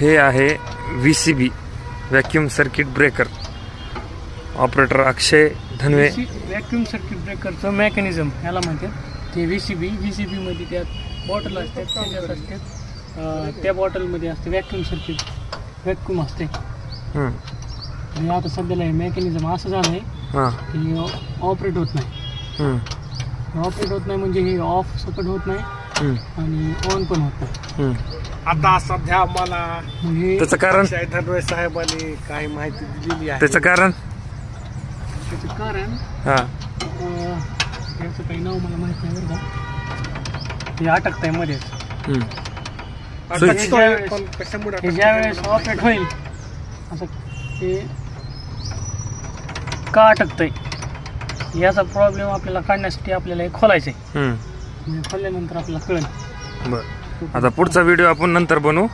हे आहे VCB vacuum circuit breaker. Operator Akshay Dhanve. Vacuum circuit ब्रेकरचं मेकॅनिझम ह्याला म्हणतात ते VCB मध्ये त्यात बॉटल असतात, त्याच्यात असतात त्या बॉटलमध्ये असते व्हॅक्यूम सर्किट, व्हॅक्यूम असते. आणि आता सध्याला हे मेकॅनिझम असं झालं आहे की ऑपरेट होत नाही. ऑपरेट होत नाही म्हणजे हे ऑफ सकट होत नाही आणि ऑन पण होत नाही. आता सध्या मला म्हणजे त्याचं कारण धनवे साहेबांनी काही माहिती दिलेली आहे. त्याचं कारण याचं काही नाव मला माहित नाही बरं का. ते अटकतंय मध्येच. ज्यावेळेस ऑपरेट होईल असं ते का अटकतंय याचा प्रॉब्लेम आपल्याला काढण्यासाठी आपल्याला हे खोलायचंय. म्हणजे खोलल्यानंतर आपल्याला कळेल. बरं, आता पुढचा व्हिडिओ आपण नंतर बनवू.